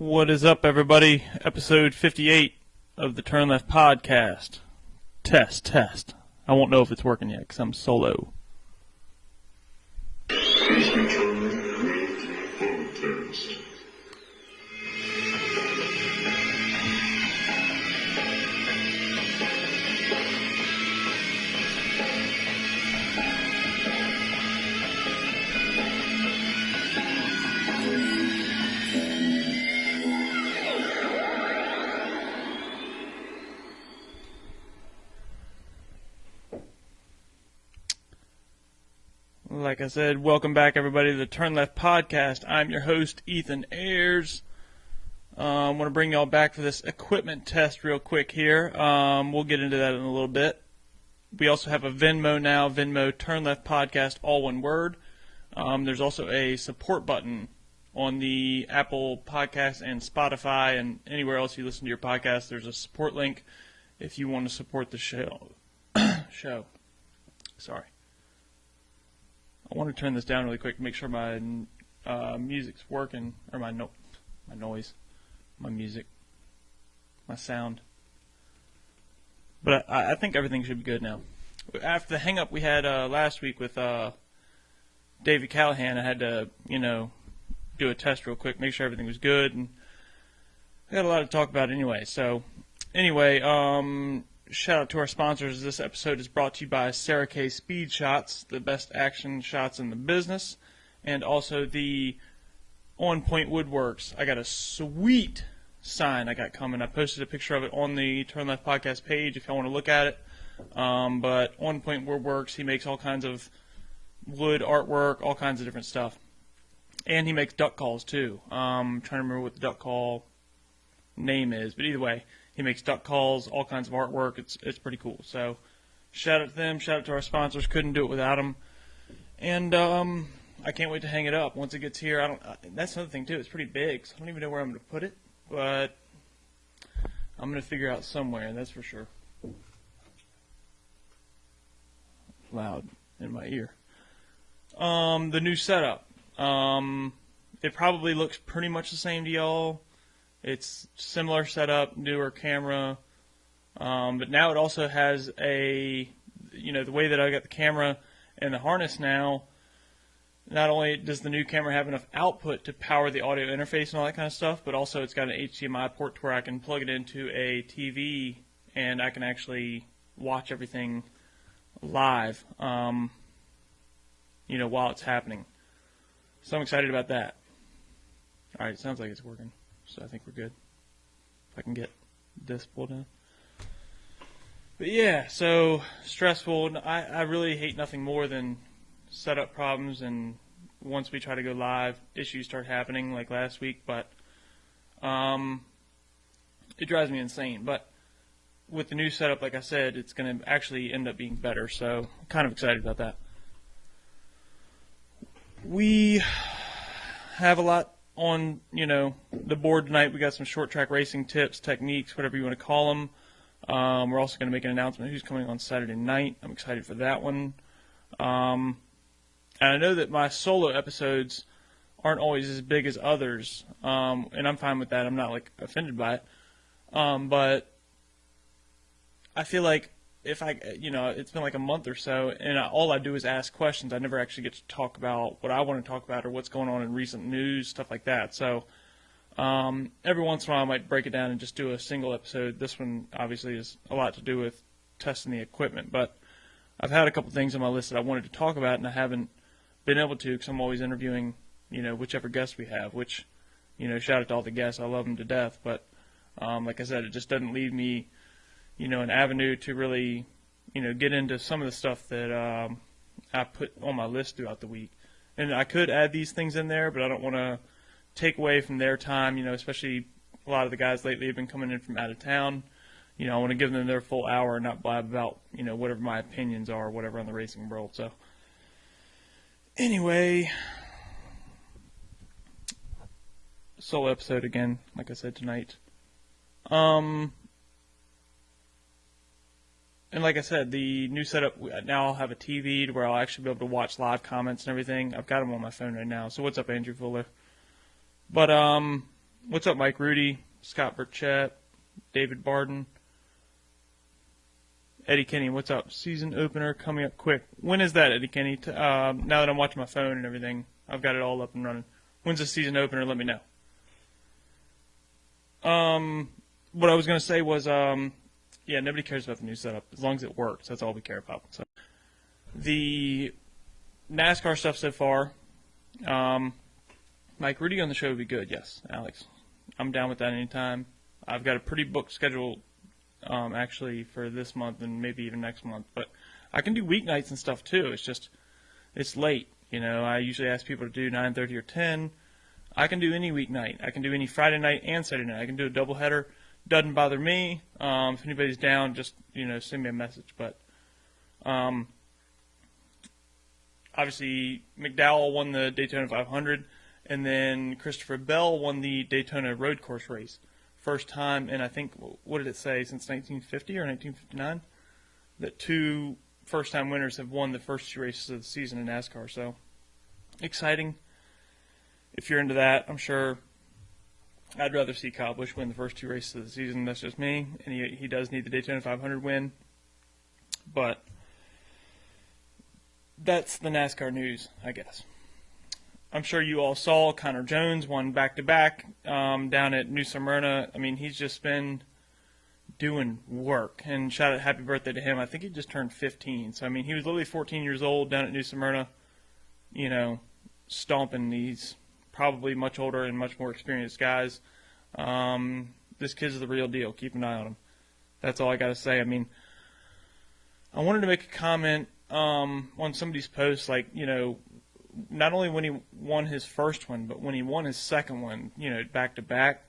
What is up, everybody? Episode 58 of the Turn Left Podcast. Test. I won't know if it's working yet because I'm solo. Like I said, welcome back, everybody, to the Turn Left Podcast. I'm your host, Ethan Ayers. I want to bring y'all back for this equipment test real quick here. We'll get into that in a little bit. We also have a Venmo now, Venmo Turn Left Podcast, all one word. There's also a support button on the Apple Podcast and Spotify and anywhere else you listen to your podcast. There's a support link if you want to support the show. Sorry. I want to turn this down really quick to make sure my music's working, or my noise, my music, my sound. But I think everything should be good now. After the hang-up we had last week with David Callahan, I had to, do a test real quick, make sure everything was good, and I got a lot to talk about anyway. So, anyway, shout out to our sponsors. This episode is brought to you by Sarah K Speed Shots, the best action shots in the business, and also the On Point Woodworks. I got a sweet sign I got coming. I posted a picture of it on the Turn Left Podcast page if y'all want to look at it. But On Point Woodworks, he makes all kinds of wood artwork, all kinds of different stuff. And he makes duck calls too. I'm trying to remember what the duck call name is, but either way, he makes duck calls, all kinds of artwork. It's pretty cool. So, shout out to them. Shout out to our sponsors. Couldn't do it without them. And I can't wait to hang it up once it gets here. That's another thing too. It's pretty big, so I don't even know where I'm going to put it. But I'm going to figure out somewhere. That's for sure. Loud in my ear. The new setup. It probably looks pretty much the same to y'all. It's similar setup, newer camera, but now it also has the way that I got the camera and the harness now, not only does the new camera have enough output to power the audio interface and all that kind of stuff, but also it's got an HDMI port to where I can plug it into a TV and I can actually watch everything live, while it's happening. So I'm excited about that. All right, it sounds like it's working. So I think we're good. If I can get this pulled down. But yeah, so stressful. I really hate nothing more than setup problems, and once we try to go live, issues start happening like last week. But it drives me insane. But with the new setup, like I said, it's going to actually end up being better. So I'm kind of excited about that. We have a lot on, the board tonight. We got some short track racing tips, techniques, whatever you want to call them. We're also going to make an announcement who's coming on Saturday night. I'm excited for that one. And I know that my solo episodes aren't always as big as others, and I'm fine with that. I'm not offended by it. But I feel like if it's been like a month or so, and all I do is ask questions. I never actually get to talk about what I want to talk about or what's going on in recent news, stuff like that. So every once in a while I might break it down and just do a single episode. This one obviously is a lot to do with testing the equipment, but I've had a couple things on my list that I wanted to talk about, and I haven't been able to because I'm always interviewing, whichever guest we have, which, shout out to all the guests. I love them to death, but like I said, it just doesn't leave me an avenue to really, get into some of the stuff that I put on my list throughout the week. And I could add these things in there, but I don't want to take away from their time, especially a lot of the guys lately have been coming in from out of town. I want to give them their full hour and not blab about, whatever my opinions are or whatever on the racing world. So, anyway, solo episode again, like I said, tonight. And like I said, the new setup, now I'll have a TV to where I'll actually be able to watch live comments and everything. I've got them on my phone right now. So what's up, Andrew Fuller? But What's up, Mike Rudy, Scott Burchett, David Barden, Eddie Kenny, what's up? Season opener coming up quick. When is that, Eddie Kenny? Now that I'm watching my phone and everything, I've got it all up and running. When's the season opener? Let me know. What I was going to say was, yeah, nobody cares about the new setup. As long as it works, that's all we care about. So, the NASCAR stuff so far, Mike Rudy on the show would be good, yes, Alex. I'm down with that anytime. I've got a pretty booked schedule, actually, for this month and maybe even next month. But I can do weeknights and stuff, too. It's just, it's late. You know, I usually ask people to do 9:30 or 10. I can do any weeknight. I can do any Friday night and Saturday night. I can do a doubleheader. Doesn't bother me. If anybody's down, just, you know, send me a message. But obviously, McDowell won the Daytona 500, and then Christopher Bell won the Daytona road course race. First time in, I think, what did it say, since 1950 or 1959? That two first-time winners have won the first two races of the season in NASCAR. So, exciting. If you're into that, I'm sure I'd rather see Kyle Busch win the first two races of the season. That's just me. And he does need the Daytona 500 win. But that's the NASCAR news, I guess. I'm sure you all saw Connor Jones won back-to-back down at New Smyrna. I mean, he's just been doing work. And shout out happy birthday to him. I think he just turned 15. So, I mean, he was literally 14 years old down at New Smyrna, you know, stomping these probably much older and much more experienced guys. This kid's the real deal. Keep an eye on him. That's all I got to say. I mean, I wanted to make a comment on somebody's post, like, you know, not only when he won his first one, but when he won his second one, you know, back-to-back.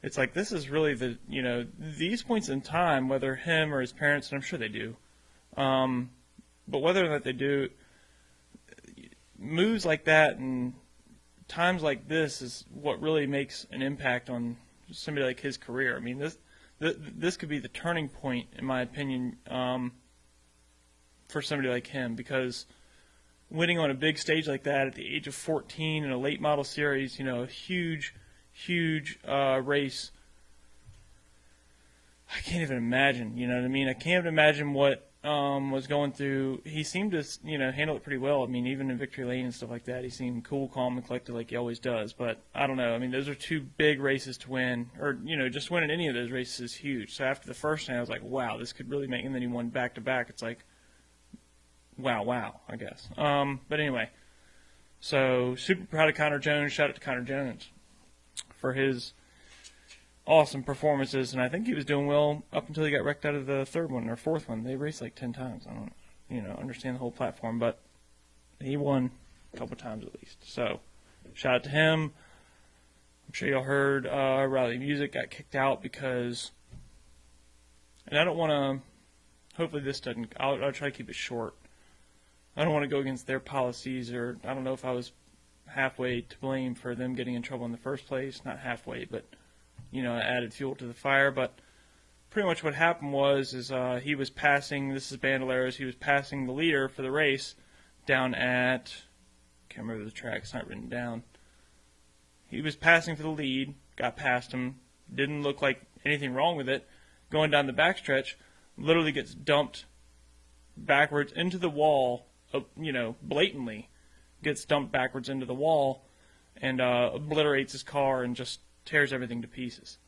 It's like, this is really the, you know, these points in time, whether him or his parents, and I'm sure they do, but whether or not they do, moves like that and times like this is what really makes an impact on somebody like his career. I mean, this could be the turning point, in my opinion, for somebody like him, because winning on a big stage like that at the age of 14 in a late model series, you know, a huge race. I can't even imagine, you know what I mean? I can't even imagine what was going through. He seemed to, you know, handle it pretty well. I mean, even in victory lane and stuff like that, he seemed cool, calm, and collected like he always does. But I don't know. I mean, those are two big races to win, or, you know, just winning any of those races is huge. So after the first one, I was like, wow, this could really make, and then he won back-to-back. It's like, wow, I guess. But anyway, so super proud of Connor Jones. Shout out to Connor Jones for his awesome performances, and I think he was doing well up until he got wrecked out of the third one or fourth one. They raced like 10 times. I don't, you know, understand the whole platform, but he won a couple times at least. So shout out to him. I'm sure y'all heard Riley Music got kicked out because, and I don't want to, hopefully this doesn't, I'll try to keep it short. I don't want to go against their policies, or I don't know if I was halfway to blame for them getting in trouble in the first place. Not halfway, but, you know, added fuel to the fire. But pretty much what happened was he was passing, this is Bandoleros, he was passing the leader for the race down at, can't remember the track, it's not written down. He was passing for the lead, got past him, didn't look like anything wrong with it, going down the backstretch, literally gets dumped backwards into the wall, you know, blatantly gets dumped backwards into the wall and obliterates his car and just tears everything to pieces.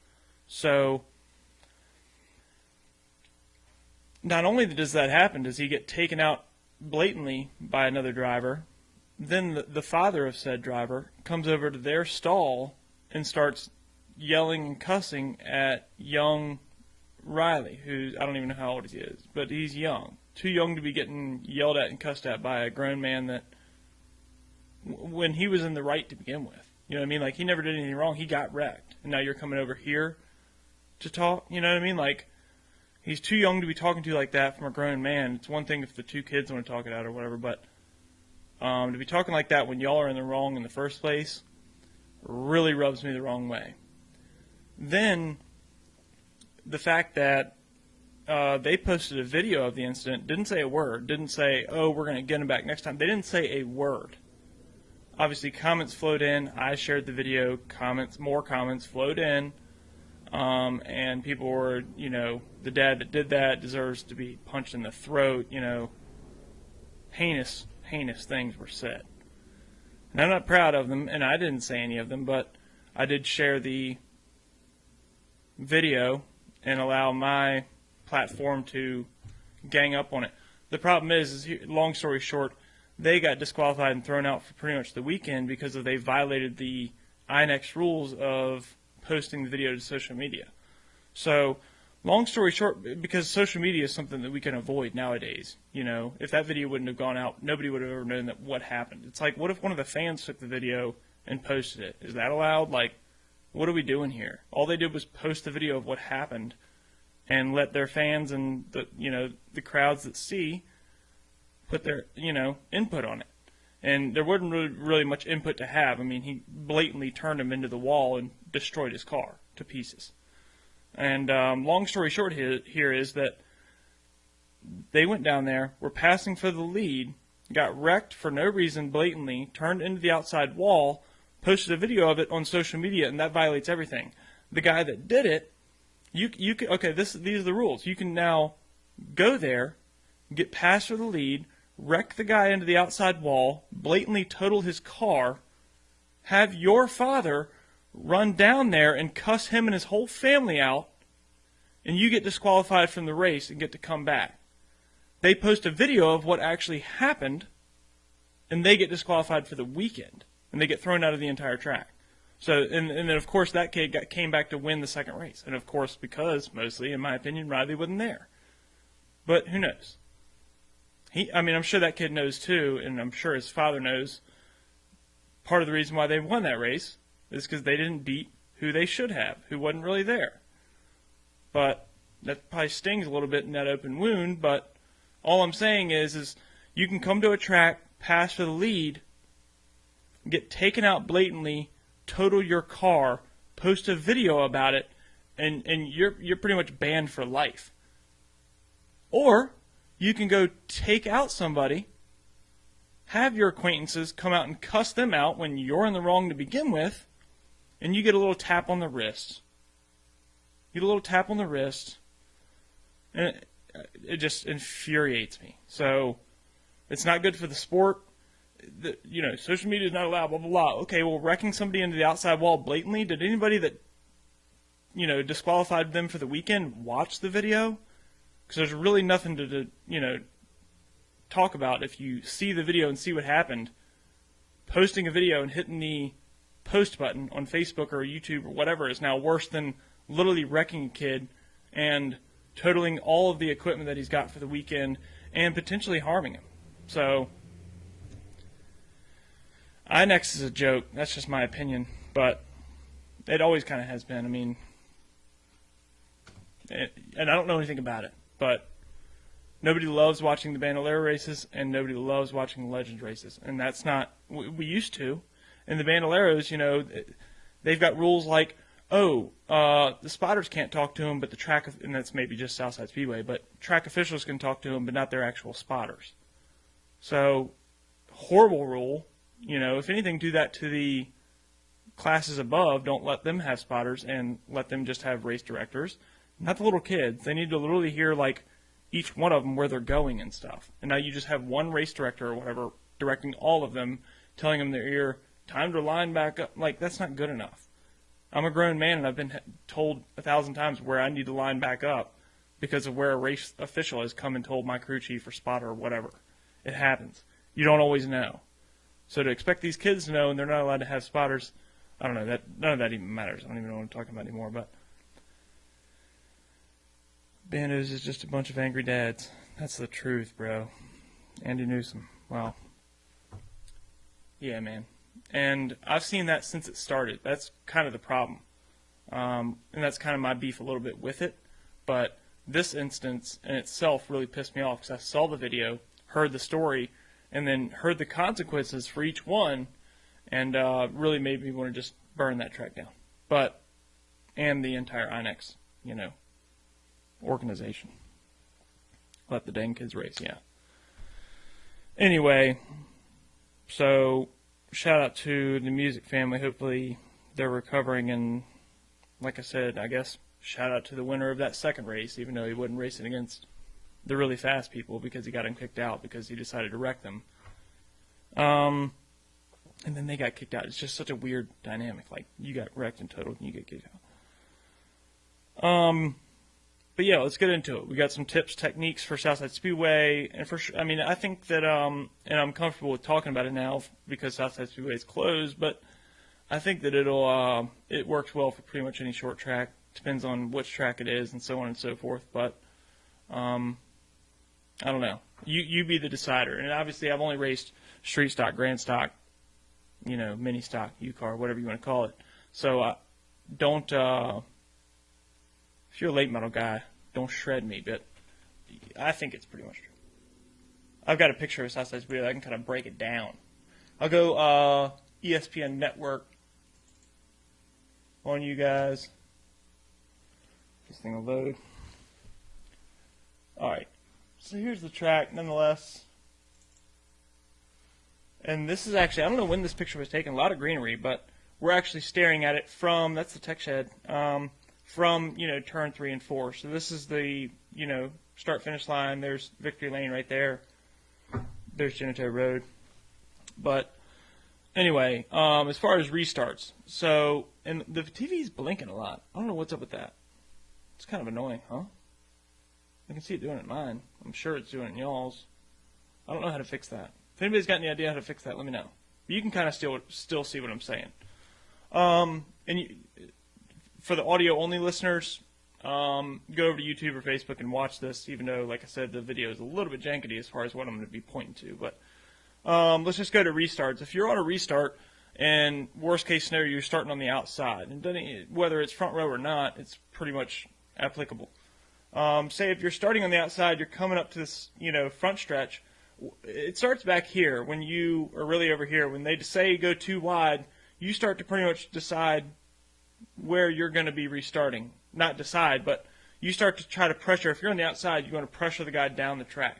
So not only does that happen, does he get taken out blatantly by another driver, then the father of said driver comes over to their stall and starts yelling and cussing at young Riley, who I don't even know how old he is, but he's young. Too young to be getting yelled at and cussed at by a grown man that, when he was in the right to begin with. You know what I mean? Like, he never did anything wrong. He got wrecked. And now you're coming over here to talk? You know what I mean? Like, he's too young to be talking to like that from a grown man. It's one thing if the two kids want to talk it out or whatever, but to be talking like that when y'all are in the wrong in the first place really rubs me the wrong way. Then, the fact that they posted a video of the incident, didn't say a word, didn't say, oh, we're going to get him back next time. They didn't say a word. obviously comments flowed in. I shared the video. More comments flowed in. And people were, the dad that did that deserves to be punched in the throat. Heinous things were said. And I'm not proud of them, and I didn't say any of them, but I did share the video and allow my platform to gang up on it. The problem is long story short, they got disqualified and thrown out for pretty much the weekend because they violated the INX rules of posting the video to social media. So, long story short, because social media is something that we can avoid nowadays, if that video wouldn't have gone out, nobody would have ever known that what happened. It's like, what if one of the fans took the video and posted it? Is that allowed? Like, what are we doing here? All they did was post the video of what happened and let their fans and the crowds that see put their, input on it. And there wasn't really much input to have. I mean, he blatantly turned him into the wall and destroyed his car to pieces. And long story short here is that they went down there, were passing for the lead, got wrecked for no reason blatantly, turned into the outside wall, posted a video of it on social media, and that violates everything. The guy that did it, you can, okay, these are the rules. You can now go there, get passed for the lead, wreck the guy into the outside wall, blatantly total his car, have your father run down there and cuss him and his whole family out, and you get disqualified from the race and get to come back. They post a video of what actually happened, and they get disqualified for the weekend, and they get thrown out of the entire track. So, and then of course that kid came back to win the second race, and of course because, mostly in my opinion, Riley wasn't there. But who knows? I'm sure that kid knows too, and I'm sure his father knows part of the reason why they won that race is because they didn't beat who they should have, who wasn't really there. But that probably stings a little bit in that open wound, but all I'm saying is you can come to a track, pass for the lead, get taken out blatantly, total your car, post a video about it, and you're pretty much banned for life. Or you can go take out somebody, have your acquaintances come out and cuss them out when you're in the wrong to begin with, and you get a little tap on the wrist. You get a little tap on the wrist, and it just infuriates me. So, it's not good for the sport. Social media is not allowed, blah, blah, blah. Okay, well, wrecking somebody into the outside wall blatantly, did anybody that, disqualified them for the weekend watch the video? Because there's really nothing to talk about if you see the video and see what happened. Posting a video and hitting the post button on Facebook or YouTube or whatever is now worse than literally wrecking a kid and totaling all of the equipment that he's got for the weekend and potentially harming him. So, INX is a joke. That's just my opinion. But it always kind of has been. And I don't know anything about it. But nobody loves watching the Bandolero races, and nobody loves watching the Legends races. And that's not, we used to. In the Bandoleros, they've got rules like, the spotters can't talk to them, but the track, and that's maybe just Southside Speedway, but track officials can talk to them, but not their actual spotters. So, horrible rule. If anything, do that to the classes above. Don't let them have spotters and let them just have race directors. Not the little kids. They need to literally hear, each one of them where they're going and stuff. And now you just have one race director or whatever directing all of them, telling them in their ear, time to line back up. That's not good enough. I'm a grown man, and I've been told 1,000 times where I need to line back up because of where a race official has come and told my crew chief or spotter or whatever. It happens. You don't always know. So to expect these kids to know and they're not allowed to have spotters, I don't know. None of that even matters. I don't even know what I'm talking about anymore, but Bandos is just a bunch of angry dads. That's the truth, bro. Andy Newsom. Wow. Yeah, man. And I've seen that since it started. That's kind of the problem. And that's kind of my beef a little bit with it. But this instance in itself really pissed me off because I saw the video, heard the story, and then heard the consequences for each one, and really made me want to just burn that track down. And the entire INX, organization. Let the dang kids race, yeah. Anyway, so shout out to the music family. Hopefully they're recovering, and like I said, I guess shout out to the winner of that second race, even though he wasn't racing against the really fast people because he got him kicked out because he decided to wreck them. And then they got kicked out. It's just such a weird dynamic. Like, you got wrecked and totaled, and you get kicked out. But yeah, let's get into it. We got some tips, techniques for Southside Speedway, and I mean, I think that, and I'm comfortable with talking about it now because Southside Speedway is closed, but I think that it works well for pretty much any short track. Depends on which track it is and so on and so forth, but, I don't know. You be the decider. And obviously I've only raced street stock, grand stock, mini stock, U-car, whatever you want to call it. So don't, if you're a late model guy, don't shred me, but I think it's pretty much true. I've got a picture of Southside Speedway. I can kind of break it down. I'll go ESPN Network on you guys. This thing will load. Alright, so here's the track nonetheless. And this is actually, I don't know when this picture was taken, a lot of greenery, but we're actually staring at it from, that's the tech shed, from, turn 3 and 4. So this is the, start-finish line. There's Victory Lane right there. There's Genito Road. But anyway, as far as restarts, so, and the TV's blinking a lot. I don't know what's up with that. It's kind of annoying, huh? I can see it doing it in mine. I'm sure it's doing it in y'all's. I don't know how to fix that. If anybody's got any idea how to fix that, let me know. But you can kind of still see what I'm saying. For the audio-only listeners, go over to YouTube or Facebook and watch this, even though, like I said, the video is a little bit jankety as far as what I'm going to be pointing to. But let's just go to restarts. If you're on a restart, and worst-case scenario, you're starting on the outside, and whether it's front row or not, it's pretty much applicable. Say if you're starting on the outside, you're coming up to this, front stretch. It starts back here when you are really over here. When they say go too wide, you start to pretty much decide where you're going to be restarting. Not decide, but you start to try to pressure. If you're on the outside, you want to pressure the guy down the track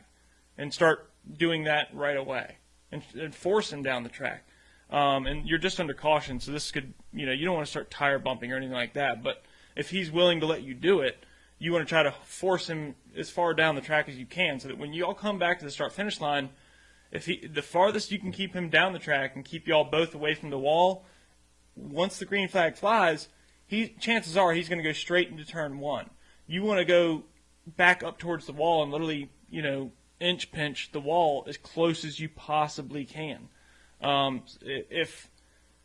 and start doing that right away and force him down the track. And you're just under caution, so this could, you don't want to start tire bumping or anything like that. But if he's willing to let you do it, you want to try to force him as far down the track as you can, so that when you all come back to the start-finish line, the farthest you can keep him down the track and keep y'all both away from the wall, once the green flag flies, chances are he's going to go straight into turn 1. You want to go back up towards the wall and literally, inch pinch the wall as close as you possibly can. If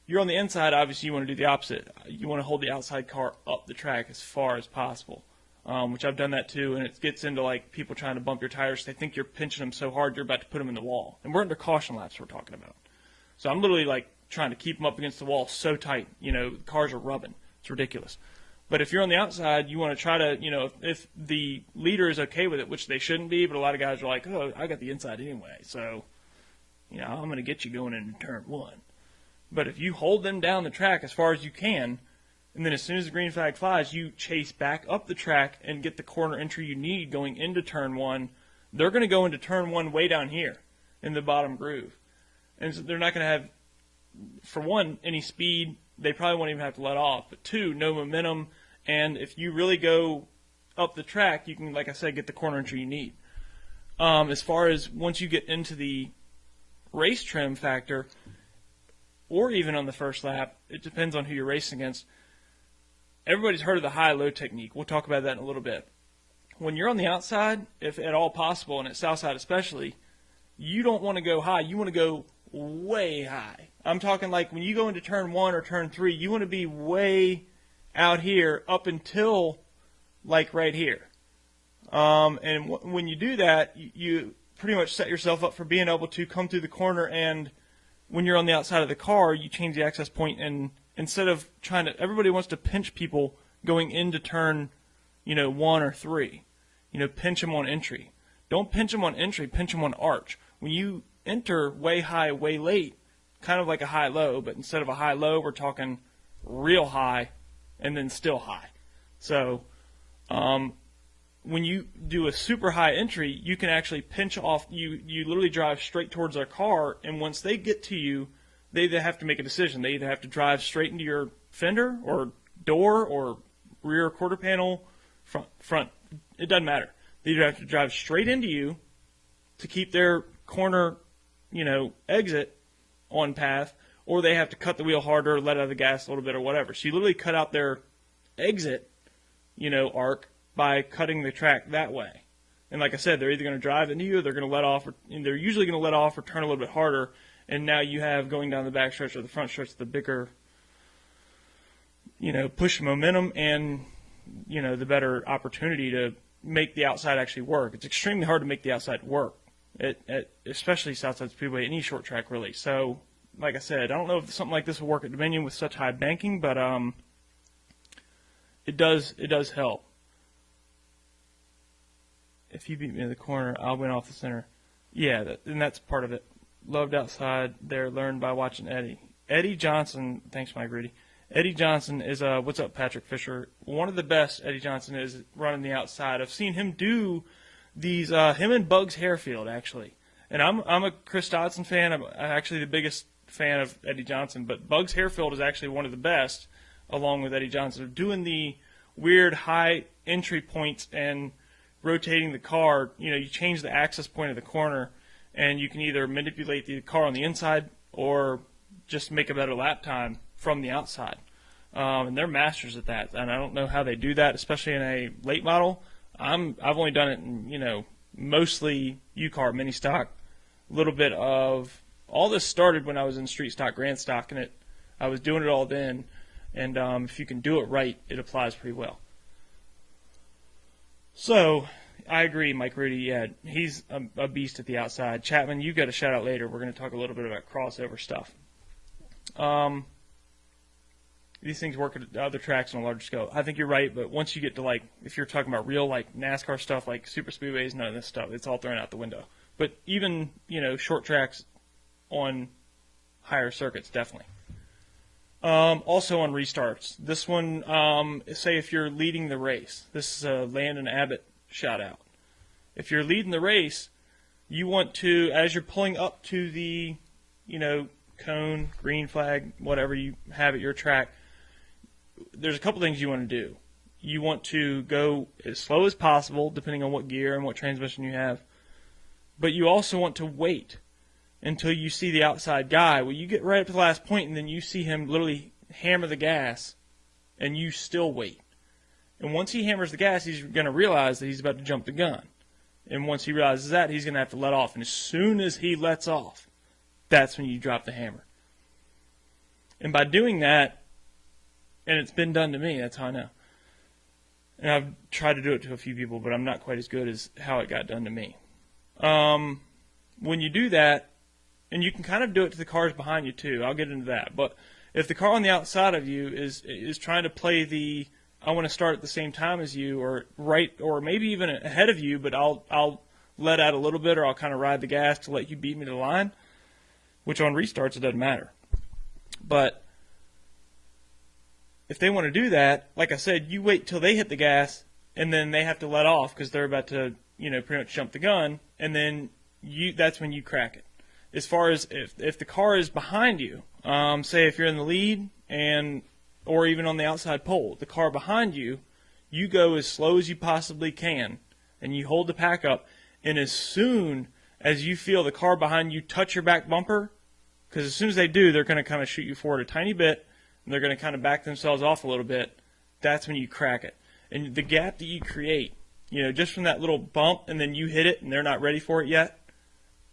you're on the inside, obviously you want to do the opposite. You want to hold the outside car up the track as far as possible. Which I've done that too, and it gets into like people trying to bump your tires. They think you're pinching them so hard you're about to put them in the wall. And we're under caution laps we're talking about. So I'm literally like trying to keep them up against the wall so tight, the cars are rubbing. It's ridiculous. But if you're on the outside, you want to try to, if the leader is okay with it, which they shouldn't be, but a lot of guys are like, oh, I got the inside anyway, so, I'm going to get you going into turn 1. But if you hold them down the track as far as you can, and then as soon as the green flag flies, you chase back up the track and get the corner entry you need going into turn 1. They're going to go into turn 1 way down here in the bottom groove. And so they're not going to have, for one, any speed. They probably won't even have to let off. But 2, no momentum. And if you really go up the track, you can, like I said, get the corner entry you need. As far as once you get into the race trim factor, or even on the first lap, it depends on who you're racing against. Everybody's heard of the high-low technique. We'll talk about that in a little bit. When you're on the outside, if at all possible, and at Southside especially, you don't want to go high. You want to go way high. I'm talking like when you go into turn 1 or turn 3, you want to be way out here up until like right here. And when you do that, you pretty much set yourself up for being able to come through the corner, and when you're on the outside of the car, you change the access point, and instead of everybody wants to pinch people going into turn, 1 or 3. Pinch them on entry. Don't pinch them on entry, pinch them on arch. When you enter way high, way late, kind of like a high-low, but instead of a high-low, we're talking real high and then still high. So when you do a super high entry, you can actually pinch off. You literally drive straight towards their car, and once they get to you, they either have to make a decision. They either have to drive straight into your fender or door or rear quarter panel, front. It doesn't matter. They either have to drive straight into you to keep their corner, exit on path, or they have to cut the wheel harder, let out the gas a little bit or whatever. So you literally cut out their exit, arc by cutting the track that way. And like I said, they're either going to drive into you or they're going to let off, and they're usually going to let off or turn a little bit harder. And now you have going down the back stretch or the front stretch the bigger, push momentum and, the better opportunity to make the outside actually work. It's extremely hard to make the outside work, especially Southside Speedway, any short track really. So, like I said, I don't know if something like this will work at Dominion with such high banking, but it does help. If you beat me in the corner, I'll win off the center. Yeah, and that's part of it. Loved outside there, learned by watching Eddie. Eddie Johnson, thanks Mike Rudy. Eddie Johnson is, what's up Patrick Fisher? One of the best Eddie Johnson is running the outside. I've seen him do these, him and Bugs Harefield actually. And I'm a Chris Dodson fan. I'm actually the biggest fan of Eddie Johnson, but Bugs Harefield is actually one of the best, along with Eddie Johnson, doing the weird high entry points and rotating the car. You change the access point of the corner, and you can either manipulate the car on the inside or just make a better lap time from the outside. And they're masters at that, and I don't know how they do that, especially in a late model. I've only done it in, mostly U-Car, mini stock, a little bit of, all this started when I was in street stock, grand stock, and I was doing it all then, and if you can do it right, it applies pretty well. So, I agree, Mike Rudy. Yeah, he's a beast at the outside. Chapman, you got a shout out later. We're going to talk a little bit about crossover stuff. These things work at other tracks on a larger scale. I think you're right, but once you get to if you're talking about real NASCAR stuff, like super speedways, none of this stuff, it's all thrown out the window. But even short tracks on higher circuits, definitely. Also on restarts, this one, say if you're leading the race, this is a Landon Abbott shout out. If you're leading the race, you want to, as you're pulling up to the, cone, green flag, whatever you have at your track, there's a couple things you want to do. You want to go as slow as possible, depending on what gear and what transmission you have. But you also want to wait until you see the outside guy. Well, you get right up to the last point, and then you see him literally hammer the gas, and you still wait. And once he hammers the gas, he's going to realize that he's about to jump the gun. And once he realizes that, he's going to have to let off. And as soon as he lets off, that's when you drop the hammer. And by doing that, and it's been done to me, that's how I know. And I've tried to do it to a few people, but I'm not quite as good as how it got done to me. When you do that, and you can kind of do it to the cars behind you too, I'll get into that. But if the car on the outside of you is trying to play the, I want to start at the same time as you, or right, or maybe even ahead of you, but I'll let out a little bit, or I'll kind of ride the gas to let you beat me to the line, which on restarts it doesn't matter. But if they want to do that, like I said, you wait till they hit the gas, and then they have to let off because they're about to, pretty much jump the gun, and then that's when you crack it. As far as if the car is behind you, say if you're in the lead or even on the outside pole, the car behind you, you go as slow as you possibly can, and you hold the pack up, and as soon as you feel the car behind you touch your back bumper, because as soon as they do, they're going to kind of shoot you forward a tiny bit, and they're going to kind of back themselves off a little bit, that's when you crack it. And the gap that you create, just from that little bump, and then you hit it, and they're not ready for it yet,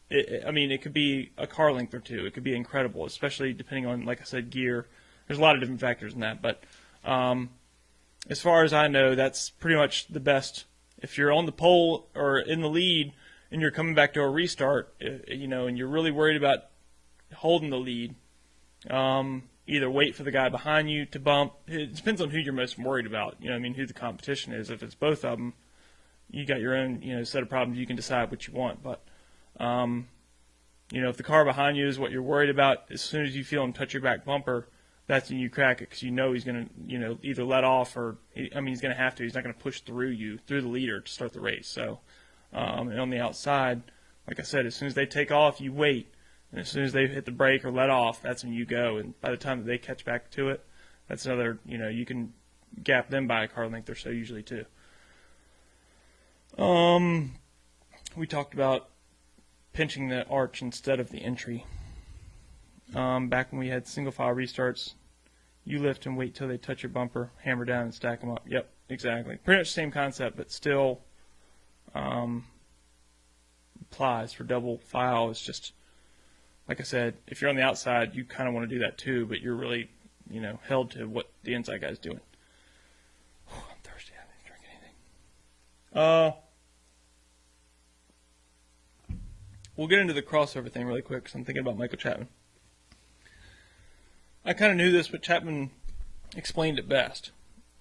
it could be a car length or two. It could be incredible, especially depending on, like I said, gear. There's a lot of different factors in that, but as far as I know, that's pretty much the best. If you're on the pole or in the lead and you're coming back to a restart, and you're really worried about holding the lead, either wait for the guy behind you to bump. It depends on who you're most worried about, who the competition is. If it's both of them, you got your own, set of problems. You can decide what you want, but if the car behind you is what you're worried about, as soon as you feel him touch your back bumper, that's when you crack it, because he's going to, either let off or, he's going to have to. He's not going to push through the leader to start the race. So, and on the outside, like I said, as soon as they take off, you wait And as soon as they hit the brake or let off, that's when you go. And by the time that they catch back to it, that's another, you can gap them by a car length or so usually too. We talked about pinching the arch instead of the entry. Back when we had single file restarts, you lift and wait till they touch your bumper, hammer down and stack them up. Yep, exactly. Pretty much the same concept, but still applies for double file. It's just, like I said, if you're on the outside, you kind of want to do that too, but you're really, held to what the inside guy's doing. I'm thirsty. I haven't even drank anything. We'll get into the crossover thing really quick because I'm thinking about Michael Chapman. I kind of knew this, but Chapman explained it best.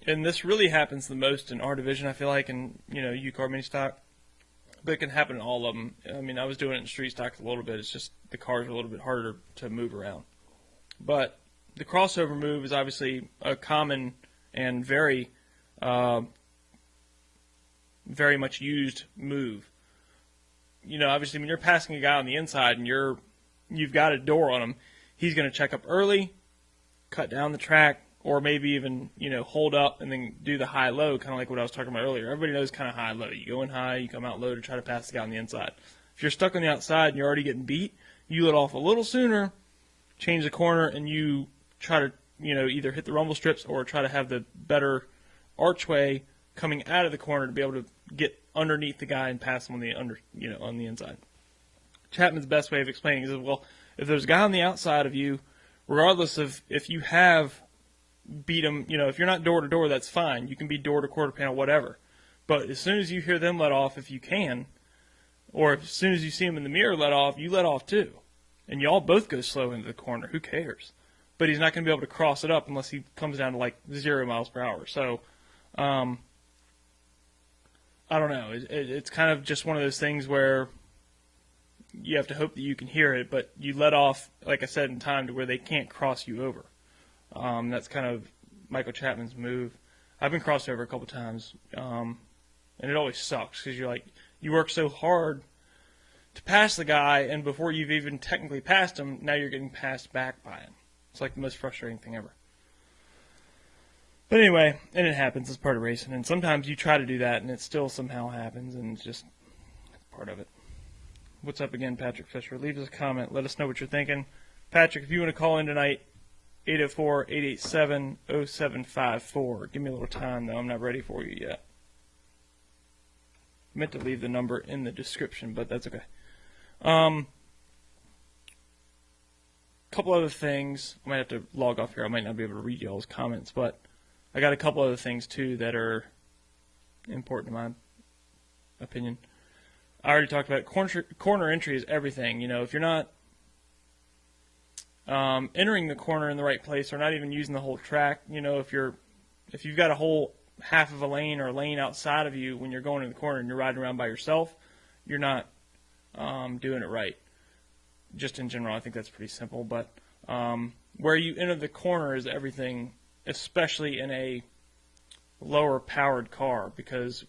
And this really happens the most in our division, I feel like, in, U-Car mini stock. But it can happen in all of them. I mean, I was doing it in street stock a little bit. It's just the cars are a little bit harder to move around. But the crossover move is obviously a common and very, very much used move. Obviously when you're passing a guy on the inside and you've got a door on him, he's going to check up early, cut down the track, or maybe even, hold up and then do the high-low, kind of like what I was talking about earlier. Everybody knows kind of high-low. You go in high, you come out low to try to pass the guy on the inside. If you're stuck on the outside and you're already getting beat, you let off a little sooner, change the corner, and you try to, either hit the rumble strips or try to have the better archway coming out of the corner to be able to get underneath the guy and pass him on the inside. Chapman's best way of explaining is, well, if there's a guy on the outside of you, regardless of if you have beat him, if you're not door to door, that's fine. You can be door to quarter panel, whatever. But as soon as you hear them let off, if you can, or as soon as you see him in the mirror let off, you let off too. And y'all both go slow into the corner. Who cares? But he's not going to be able to cross it up unless he comes down to like 0 miles per hour. So, I don't know. It's kind of just one of those things where you have to hope that you can hear it, but you let off, like I said, in time to where they can't cross you over. That's kind of Michael Chapman's move. I've been crossed over a couple times, and it always sucks because you work so hard to pass the guy, and before you've even technically passed him, now you're getting passed back by him. It's like the most frustrating thing ever. But anyway, and it happens. It's part of racing, and sometimes you try to do that, and it still somehow happens, and it's just part of it. What's up again, Patrick Fisher? Leave us a comment. Let us know what you're thinking. Patrick, if you want to call in tonight, 804-887-0754. Give me a little time, though. I'm not ready for you yet. I meant to leave the number in the description, but that's okay. Couple other things. I might have to log off here. I might not be able to read y'all's comments, but I got a couple other things, too, that are important in my opinion. I already talked about it. Corner entry is everything. If you're not entering the corner in the right place or not even using the whole track, if you've got a whole half of a lane or a lane outside of you when you're going in the corner and you're riding around by yourself, you're not doing it right. Just in general, I think that's pretty simple. But where you enter the corner is everything, especially in a lower powered car, because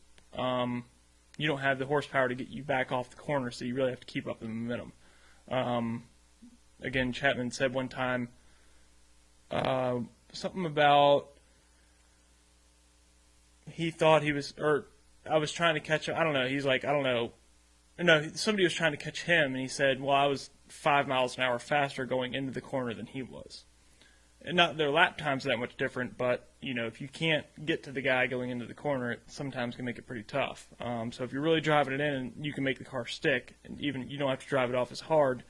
you don't have the horsepower to get you back off the corner, so you really have to keep up the momentum. Again, Chapman said one time something about he thought he was, or I was trying to catch him. I don't know. He's like, I don't know. No, somebody was trying to catch him, and he said, well, I was 5 miles an hour faster going into the corner than he was. And not their lap times that much different, but, if you can't get to the guy going into the corner, it sometimes can make it pretty tough. So if you're really driving it in, you can make the car stick, and even you don't have to drive it off as hard.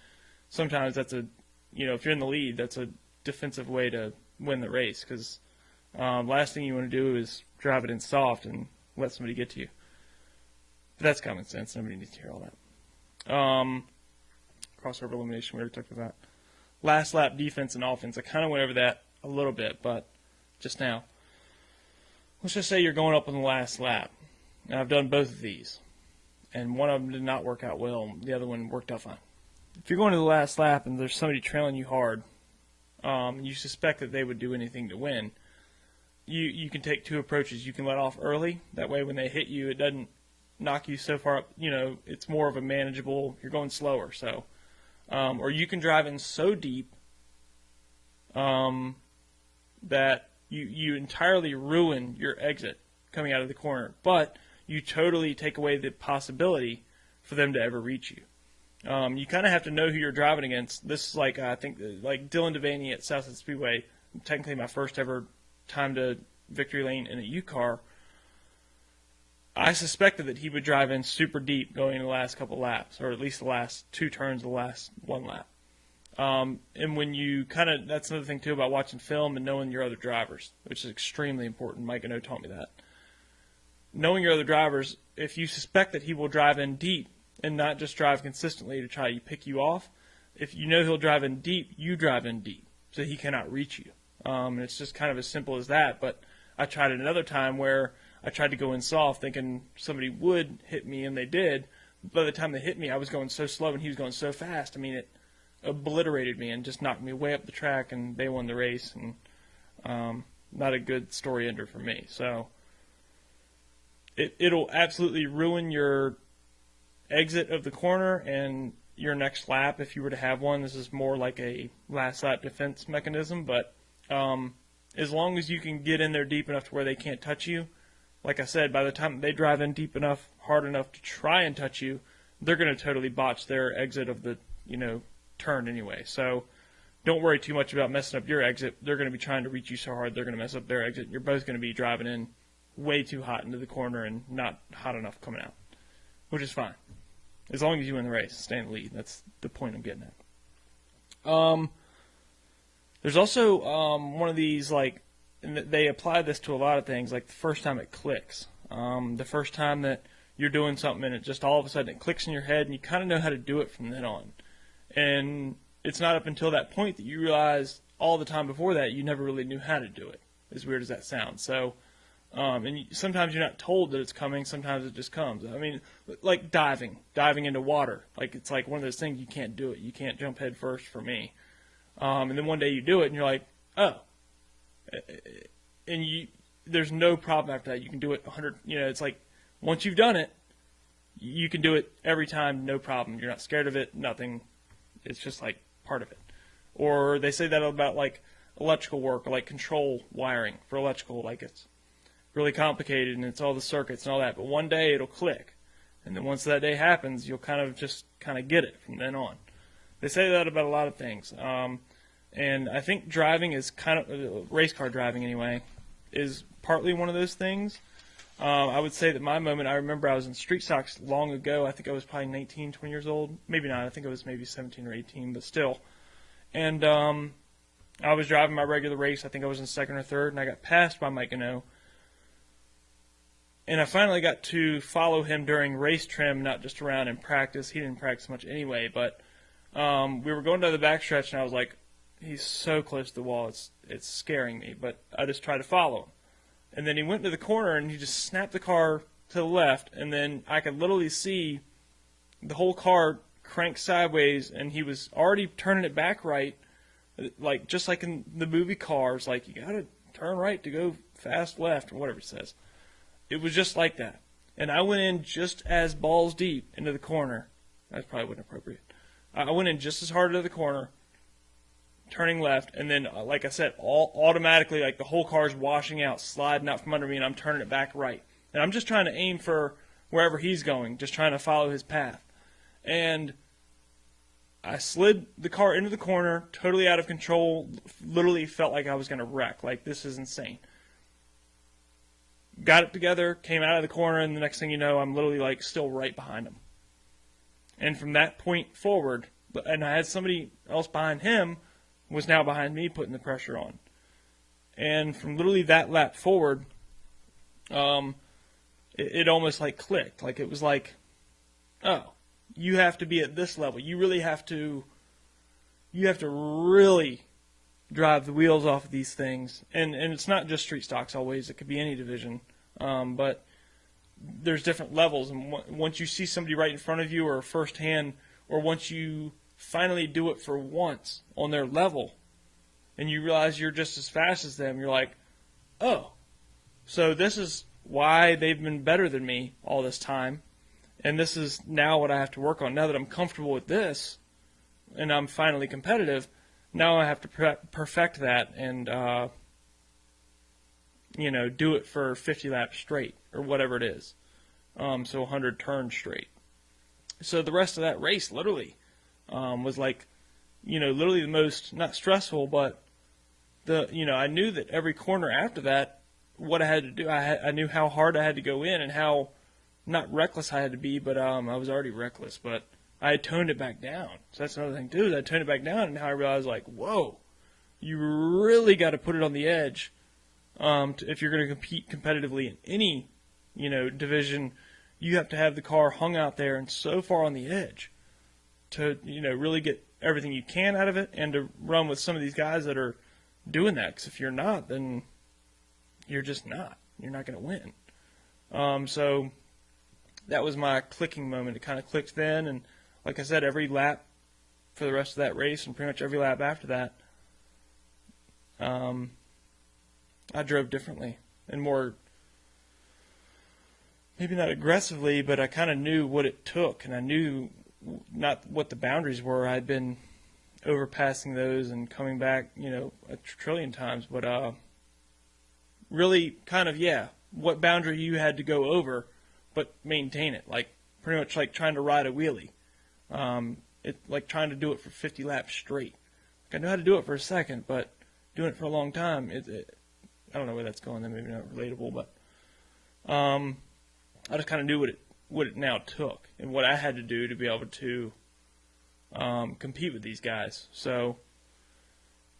Sometimes that's if you're in the lead, that's a defensive way to win the race, because last thing you want to do is drive it in soft and let somebody get to you. But that's common sense. Nobody needs to hear all that. Crossover elimination, we already talked about. Last lap defense and offense. I kind of went over that a little bit, but just now. Let's just say you're going up on the last lap. And I've done both of these. And one of them did not work out well. The other one worked out fine. If you're going to the last lap and there's somebody trailing you hard, you suspect that they would do anything to win, you can take two approaches. You can let off early. That way when they hit you, it doesn't knock you so far up. It's more of a manageable, you're going slower. So or you can drive in so deep that you entirely ruin your exit coming out of the corner, but you totally take away the possibility for them to ever reach you. You kind of have to know who you're driving against. This is like, I think, like Dylan Devaney at Southside Speedway, technically my first ever time to victory lane in a U car. I suspected that he would drive in super deep going the last couple laps, or at least the last 2 turns of the last 1 lap. And when you that's another thing too about watching film and knowing your other drivers, which is extremely important. Mike and O taught me that. Knowing your other drivers, if you suspect that he will drive in deep and not just drive consistently to try to pick you off, if you know he'll drive in deep, you drive in deep so he cannot reach you. And it's just kind of as simple as that. But I tried it another time where I tried to go in soft thinking somebody would hit me, and they did. By the time they hit me, I was going so slow and he was going so fast. I mean, it obliterated me and just knocked me way up the track, and they won the race. And not a good story ender for me. So it'll absolutely ruin your exit of the corner and your next lap if you were to have one. This is more like a last lap defense mechanism, but as long as you can get in there deep enough to where they can't touch you, like I said, by the time they drive in deep enough, hard enough to try and touch you, they're going to totally botch their exit of the turn anyway. So don't worry too much about messing up your exit. They're going to be trying to reach you so hard they're going to mess up their exit. You're both going to be driving in way too hot into the corner and not hot enough coming out, which is fine. As long as you win the race, stay in the lead. That's the point I'm getting at. There's also one of these, like, and they apply this to a lot of things, like the first time it clicks. The first time that you're doing something and it just all of a sudden it clicks in your head and you kind of know how to do it from then on. And it's not up until that point that you realize all the time before that you never really knew how to do it, as weird as that sounds. So, sometimes you're not told that it's coming, sometimes it just comes. I mean, like diving into water. Like, it's like one of those things, you can't do it. You can't jump head first for me. And then one day you do it and you're like, oh. And there's no problem after that. You can do it 100, it's like once you've done it, you can do it every time, no problem. You're not scared of it, nothing. It's just like part of it. Or they say that about like electrical work or like control wiring for electrical, like it's really complicated and it's all the circuits and all that, but one day it'll click. And then once that day happens, you'll kind of get it from then on. They say that about a lot of things. And I think driving is race car driving anyway, is partly one of those things. I would say that my moment, I remember I was in street stocks long ago. I think I was probably 19, 20 years old. Maybe not. I think I was maybe 17 or 18, but still. And I was driving my regular race. I think I was in second or third, and I got passed by Mike Gano. And I finally got to follow him during race trim, not just around in practice. He didn't practice much anyway, but we were going down the backstretch, and I was like, he's so close to the wall, it's scaring me, but I just tried to follow him. And then he went to the corner, and he just snapped the car to the left, and then I could literally see the whole car crank sideways, and he was already turning it back right, like just like in the movie Cars, like you got to turn right to go fast left, or whatever it says. It was just like that. And I went in just as balls deep into the corner. That probably wasn't appropriate. I went in just as hard into the corner, turning left, and then, like I said, all automatically, like the whole car's washing out, sliding out from under me, and I'm turning it back right. And I'm just trying to aim for wherever he's going, just trying to follow his path. And I slid the car into the corner, totally out of control, literally felt like I was going to wreck. Like, this is insane. Got it together, came out of the corner, and the next thing you know, I'm literally, like, still right behind him. And from that point forward, and I had somebody else behind him, was now behind me putting the pressure on. And from literally that lap forward, it almost like clicked. Like it was like, oh, you have to be at this level. You really have to really drive the wheels off of these things. And it's not just street stocks always. It could be any division. But there's different levels. And once you see somebody right in front of you or firsthand, or once you finally do it for once on their level and you realize you're just as fast as them, you're like, oh, so this is why they've been better than me all this time, and this is now what I have to work on. Now that I'm comfortable with this, and I'm finally competitive, now I have to perfect that and, do it for 50 laps straight or whatever it is. So 100 turns straight. So the rest of that race literally was like, literally the most, not stressful, but I knew that every corner after that, what I had to do, I knew how hard I had to go in and how not reckless I had to be, but I was already reckless, but I had toned it back down. So that's another thing too, is I toned it back down, and now I realized, like, whoa, you really got to put it on the edge if you're going to compete competitively in any, division. You have to have the car hung out there and so far on the edge to, really get everything you can out of it and to run with some of these guys that are doing that. Because if you're not, then you're just not. You're not going to win. So that was my clicking moment. It kind of clicked then, and like I said, every lap for the rest of that race and pretty much every lap after that, I drove differently and more, maybe not aggressively, but I kind of knew what it took, and I knew not what the boundaries were. I'd been overpassing those and coming back, a trillion times, but really kind of, what boundary you had to go over, but maintain it, like pretty much like trying to ride a wheelie. It's like trying to do it for 50 laps straight. Like I know how to do it for a second, but doing it for a long time, I don't know where that's going. That maybe not relatable, but I just kind of knew what it now took and what I had to do to be able to compete with these guys. So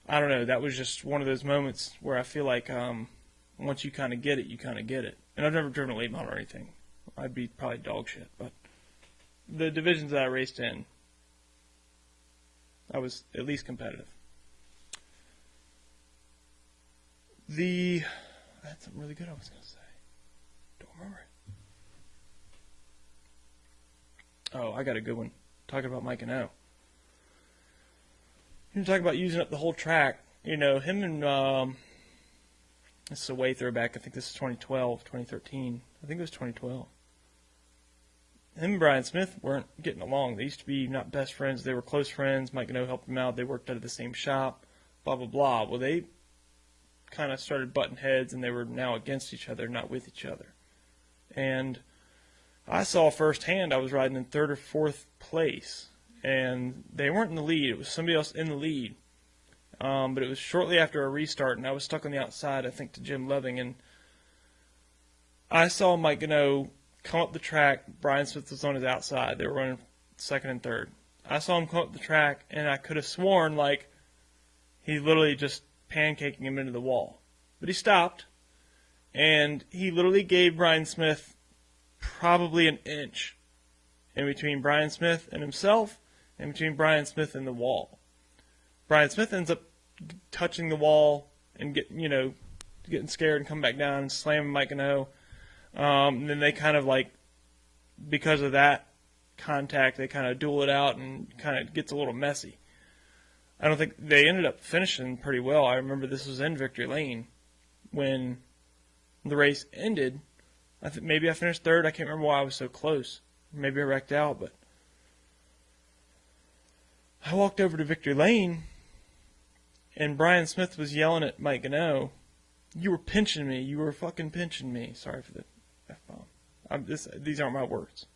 I don't know. That was just one of those moments where I feel like once you kind of get it, you kind of get it. And I've never driven a late model or anything. I'd be probably dog shit, but the divisions that I raced in, I was at least competitive. That's something really good I was going to say. Don't remember it. Oh, I got a good one. Talking about Mike and O. You're talking about using up the whole track. Him and, this is a way throwback. I think this is 2012, 2013. I think it was 2012. Him and Brian Smith weren't getting along. They used to be not best friends. They were close friends. Mike and O helped them out. They worked out of the same shop, blah, blah, blah. Well, they kind of started butting heads, and they were now against each other, not with each other. And I saw firsthand, I was riding in third or fourth place, and they weren't in the lead. It was somebody else in the lead. But it was shortly after a restart, and I was stuck on the outside, I think, to Jim Loving. And I saw Mike and O come up the track. Brian Smith was on his outside. They were running second and third. I saw him come up the track, and I could have sworn, like, he literally just pancaking him into the wall. But he stopped, and he literally gave Brian Smith probably an inch in between Brian Smith and himself, and between Brian Smith and the wall. Brian Smith ends up touching the wall and getting scared and come back down and slamming Mike and O. And then they kind of because of that contact, they kind of duel it out and kind of gets a little messy. I don't think they ended up finishing pretty well. I remember this was in Victory Lane when the race ended. I think maybe I finished third. I can't remember why I was so close. Maybe I wrecked out, but I walked over to Victory Lane, and Brian Smith was yelling at Mike and O, "You were pinching me. You were fucking pinching me." Sorry for the F-bomb. These aren't my words.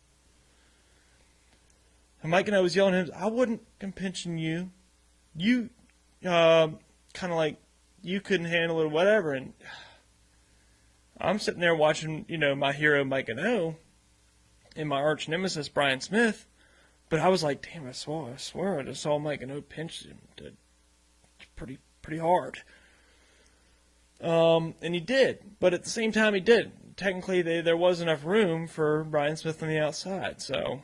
And Mike and O was yelling at him, "I wasn't pinching you. You, kind of like, you couldn't handle it or whatever." And I'm sitting there watching, my hero Mike and O and my arch nemesis Brian Smith. But I was like, damn, I swear I just saw Mike and O pinch him pretty hard. And he did. But at the same time, he did. Technically, there was enough room for Brian Smith on the outside. So,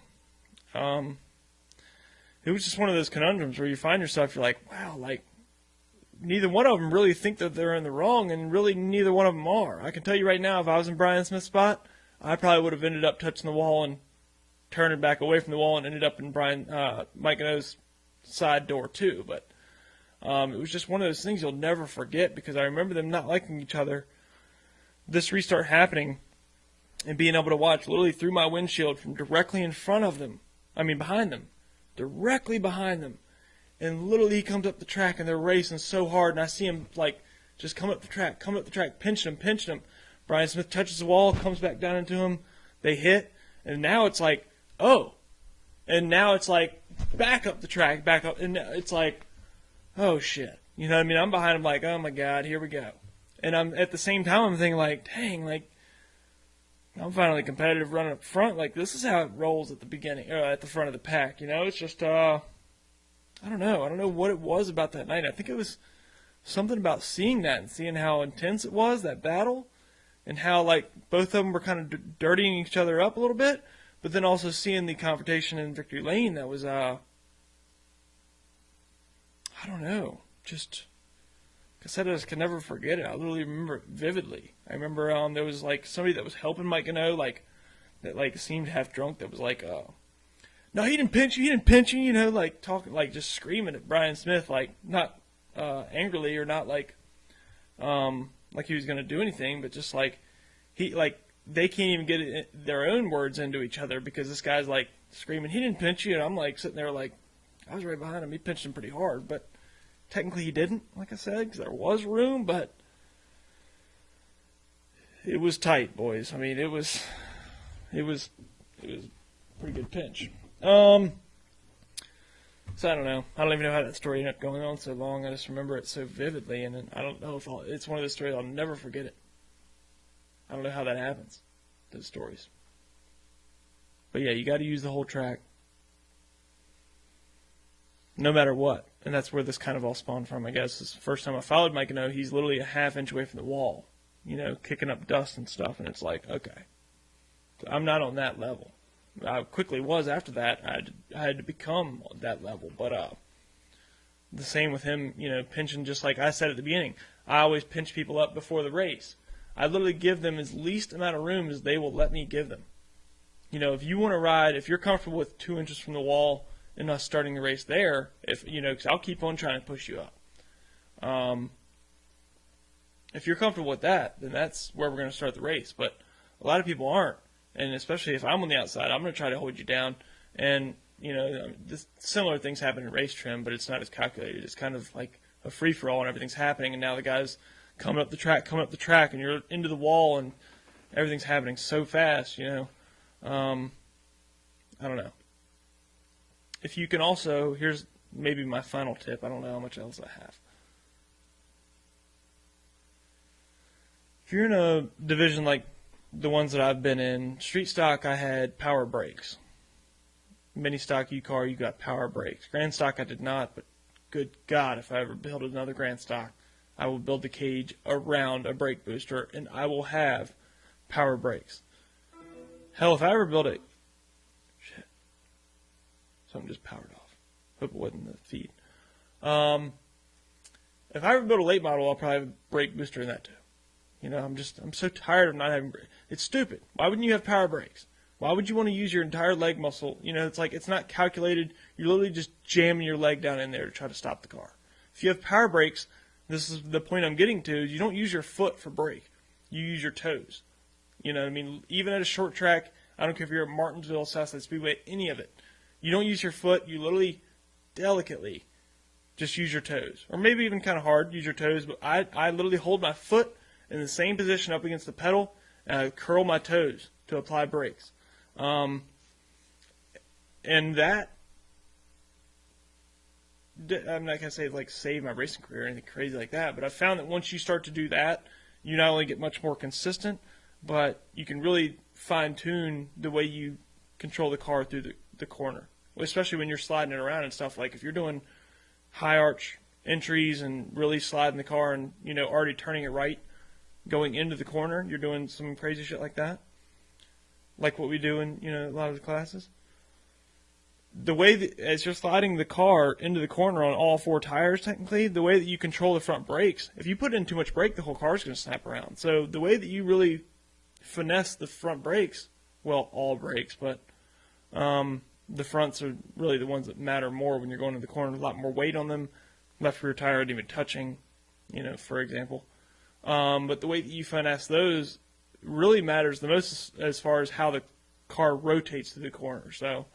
it was just one of those conundrums where you find yourself, you're like, wow, neither one of them really think that they're in the wrong, and really neither one of them are. I can tell you right now, if I was in Brian Smith's spot, I probably would have ended up touching the wall and turning back away from the wall and ended up in Mike and O's side door too. But it was just one of those things you'll never forget, because I remember them not liking each other. This restart happening and being able to watch literally through my windshield from directly in front of them, behind them, directly behind them, and literally he comes up the track, and they're racing so hard, and I see him, like, just come up the track, pinching him. Brian Smith touches the wall, comes back down into him, they hit, and now it's like, oh. And now it's like, back up the track, back up, and it's like, oh, shit. You know what I mean? I'm behind him like, oh, my God, here we go. And I'm at the same time, I'm thinking like, dang, like, I'm finally competitive running up front. Like, this is how it rolls at the beginning, at the front of the pack. You know, it's just, I don't know. I don't know what it was about that night. I think it was something about seeing that and seeing how intense it was, that battle, and how, like, both of them were kind of dirtying each other up a little bit, but then also seeing the confrontation in Victory Lane that was, I don't know, just, like I said, I just can never forget it. I literally remember it vividly. I remember there was, like, somebody that was helping Mike Gano, like, that, like, seemed half drunk, that was like, no, he didn't pinch you, you know, like, talking, like, just screaming at Brian Smith, like, not angrily or not, like he was going to do anything, but just, like, they can't even get their own words into each other because this guy's, like, screaming, he didn't pinch you, and I'm, like, sitting there, like, I was right behind him, he pinched him pretty hard, but technically he didn't, like I said, because there was room, but it was tight, boys. I mean, it was a pretty good pinch. So I don't know. I don't even know how that story ended up going on so long. I just remember it so vividly, and I don't know if it's one of those stories I'll never forget it. I don't know how that happens, those stories. But yeah, you got to use the whole track, no matter what. And that's where this kind of all spawned from, I guess. It's the first time I followed Mike Gano, he's literally a half inch away from the wall, you know, kicking up dust and stuff, and it's like, okay, I'm not on that level. I quickly was after that. I had to become that level. But the same with him, you know, pinching, just like I said at the beginning. I always pinch people up before the race. I literally give them as least amount of room as they will let me give them. You know, if you want to ride, if you're comfortable with 2 inches from the wall and us starting the race there, because I'll keep on trying to push you up. If you're comfortable with that, then that's where we're going to start the race. But a lot of people aren't. And especially if I'm on the outside, I'm going to try to hold you down. And, you know, similar things happen in race trim, but it's not as calculated. It's kind of like a free-for-all and everything's happening. And now the guy's coming up the track, and you're into the wall, and everything's happening so fast, you know. I don't know. If you can also, here's maybe my final tip. I don't know how much else I have. If you're in a division like the ones that I've been in, street stock, I had power brakes. Mini stock U-Car, you got power brakes. Grand stock, I did not, but good God, if I ever build another Grand stock, I will build the cage around a brake booster, and I will have power brakes. Hell, if I ever build it, shit, something just powered off. Hope it wasn't the feed. If I ever build a late model, I'll probably have a brake booster in that too. You know, I'm so tired of not having brakes. It's stupid. Why wouldn't you have power brakes? Why would you want to use your entire leg muscle? You know, it's like it's not calculated. You're literally just jamming your leg down in there to try to stop the car. If you have power brakes, this is the point I'm getting to, is you don't use your foot for brake. You use your toes. You know what I mean? Even at a short track, I don't care if you're at Martinsville, Southside Speedway, any of it. You don't use your foot. You literally, delicately, just use your toes. Or maybe even kind of hard, use your toes. But I literally hold my foot in the same position up against the pedal, and I curl my toes to apply brakes. And that, I'm not going to say like save my racing career or anything crazy like that, but I found that once you start to do that, you not only get much more consistent, but you can really fine-tune the way you control the car through the corner, especially when you're sliding it around and stuff. Like if you're doing high arch entries and really sliding the car and, you know, already turning it right, going into the corner, you're doing some crazy shit like that, like what we do in, you know, a lot of the classes. The way that, as you're sliding the car into the corner on all four tires, technically, the way that you control the front brakes, if you put in too much brake, the whole car's going to snap around. So the way that you really finesse the front brakes, well, all brakes, but the fronts are really the ones that matter more when you're going to the corner. A lot more weight on them, left rear tire isn't even touching, you know, for example. But the way that you finesse those really matters the most as far as how the car rotates through the corner. So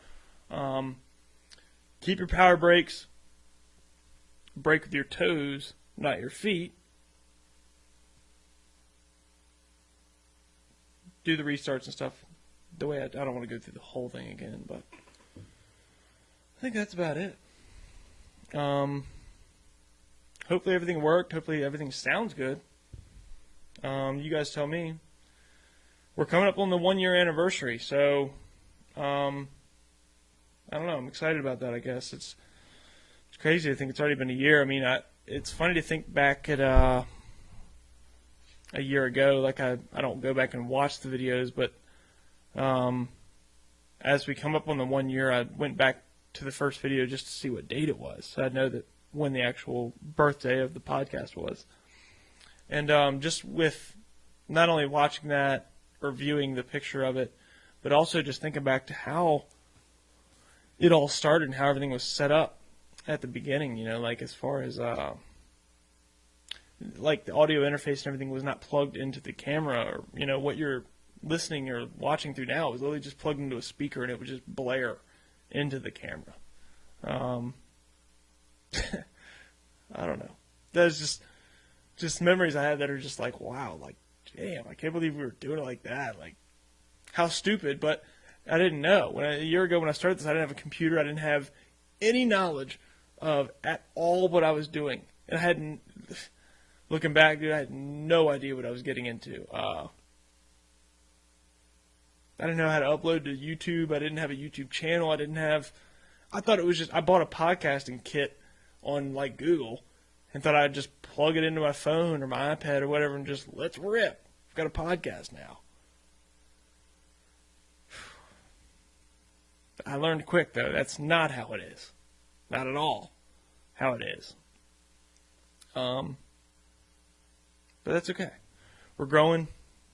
keep your power brakes, brake with your toes, not your feet. Do the restarts and stuff the way I don't want to go through the whole thing again, but I think that's about it. Hopefully everything worked. Hopefully everything sounds good. You guys tell me. We're coming up on the 1-year anniversary, so I don't know. I'm excited about that, I guess. It's crazy. I think it's already been a year. I mean, it's funny to think back at a year ago. Like, I don't go back and watch the videos, but as we come up on the 1 year, I went back to the first video just to see what date it was, so I'd know that when the actual birthday of the podcast was. And just with not only watching that or viewing the picture of it, but also just thinking back to how it all started and how everything was set up at the beginning, you know, like as far as like the audio interface and everything was not plugged into the camera, or, you know, what you're listening or watching through now was literally just plugged into a speaker and it would just blare into the camera. I don't know. That's just memories I had that are just like, wow, like, damn, I can't believe we were doing it like that. Like, how stupid, but I didn't know. A year ago when I started this, I didn't have a computer. I didn't have any knowledge of at all what I was doing. And I hadn't, looking back, dude, I had no idea what I was getting into. I didn't know how to upload to YouTube. I didn't have a YouTube channel. I thought it was just, I bought a podcasting kit on like Google and thought I'd just plug it into my phone or my iPad or whatever and just, let's rip. I've got a podcast now. I learned quick, though. That's not how it is. Not at all how it is. But that's okay. We're growing.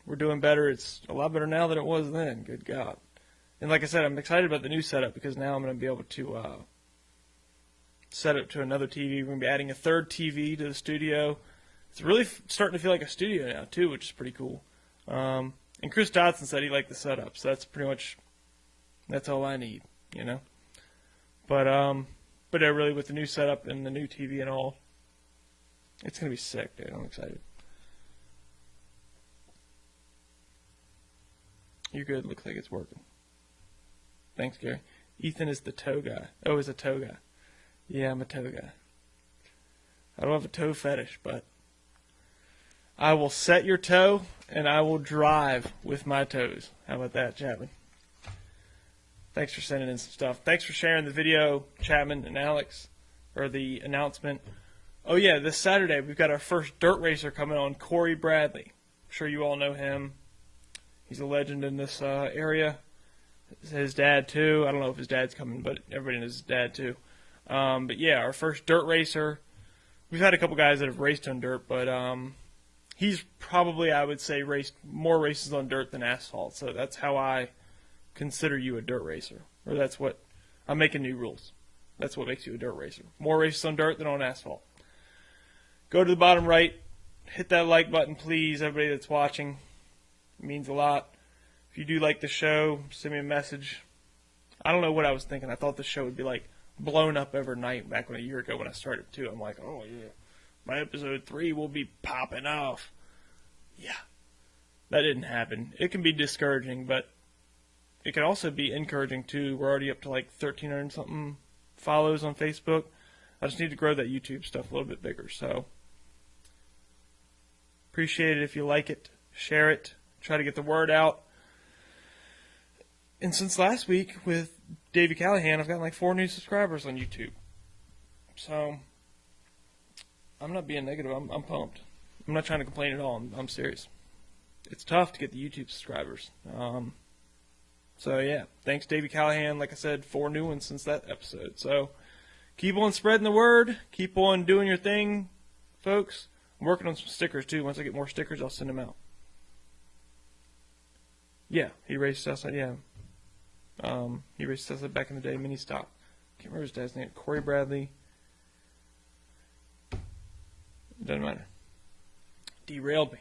We're doing better. It's a lot better now than it was then. Good God. And like I said, I'm excited about the new setup because now I'm going to be able to set up to another TV. We're going to be adding a third TV to the studio. It's really starting to feel like a studio now, too, which is pretty cool. And Chris Dodson said he liked the setup, so that's pretty much, that's all I need, you know. But really with the new setup and the new TV and all, it's going to be sick, dude. I'm excited. You're good. Looks like it's working. Thanks, Gary. Ethan is the toe guy. Oh, is a toe guy. Yeah, I'm a toe guy. I don't have a toe fetish, but I will set your toe and I will drive with my toes. How about that, Chapman? Thanks for sending in some stuff. Thanks for sharing the video, Chapman and Alex, or the announcement. Oh, yeah, this Saturday we've got our first dirt racer coming on, Corey Bradley. I'm sure you all know him. He's a legend in this area. His dad, too. I don't know if his dad's coming, but everybody knows his dad, too. But, yeah, our first dirt racer. We've had a couple guys that have raced on dirt, but he's probably, I would say, raced more races on dirt than asphalt. So that's how I consider you a dirt racer. Or that's what, I'm making new rules. That's what makes you a dirt racer. More races on dirt than on asphalt. Go to the bottom right. Hit that like button, please, everybody that's watching. It means a lot. If you do like the show, send me a message. I don't know what I was thinking. I thought the show would be like blown up overnight back when a year ago when I started too. I'm like, oh yeah, my episode 3 will be popping off. Yeah, that didn't happen. It can be discouraging, but it can also be encouraging too. We're already up to like 1,300 something follows on Facebook. I just need to grow that YouTube stuff a little bit bigger. So appreciate it if you like it, share it. Try to get the word out. And since last week with Davey Callahan, I've gotten like 4 new subscribers on YouTube. So I'm not being negative. I'm pumped. I'm not trying to complain at all. I'm serious. It's tough to get the YouTube subscribers. So yeah, thanks Davey Callahan. Like I said, 4 new ones since that episode. So keep on spreading the word. Keep on doing your thing, folks. I'm working on some stickers too. Once I get more stickers, I'll send them out. Yeah, he raced Southside, yeah. He raced Southside back in the day, mini stock. Can't remember his dad's name. Corey Bradley. Doesn't matter. Derailed me.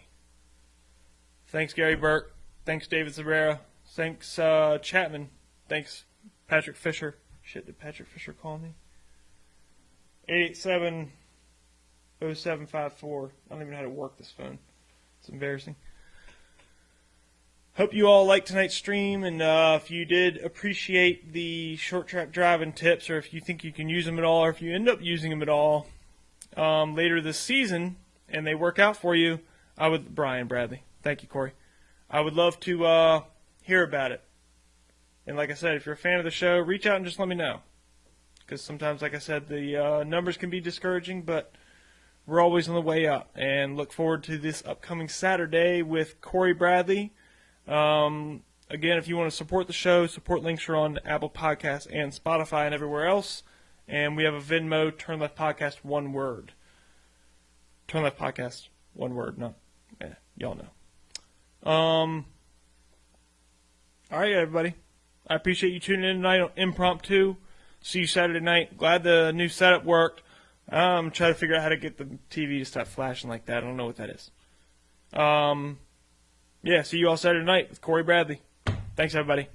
Thanks, Gary Burke. Thanks, David Zabrera. Thanks, Chapman. Thanks, Patrick Fisher. Shit, did Patrick Fisher call me? 887 0754. I don't even know how to work this phone. It's embarrassing. Hope you all liked tonight's stream, and if you did appreciate the short track driving tips, or if you think you can use them at all, or if you end up using them at all later this season, and they work out for you, Brian Bradley. Thank you, Corey. I would love to hear about it. And like I said, if you're a fan of the show, reach out and just let me know. Because sometimes, like I said, the numbers can be discouraging, but we're always on the way up. And look forward to this upcoming Saturday with Corey Bradley. Again, if you want to support the show, support links are on Apple Podcasts and Spotify and everywhere else. And we have a Venmo, Turn Left Podcast, one word. Turn Left Podcast, one word. No, y'all know. All right, everybody. I appreciate you tuning in tonight on Impromptu. See you Saturday night. Glad the new setup worked. I'm trying to figure out how to get the TV to stop flashing like that. I don't know what that is. Yeah, see you all Saturday night with Corey Bradley. Thanks, everybody.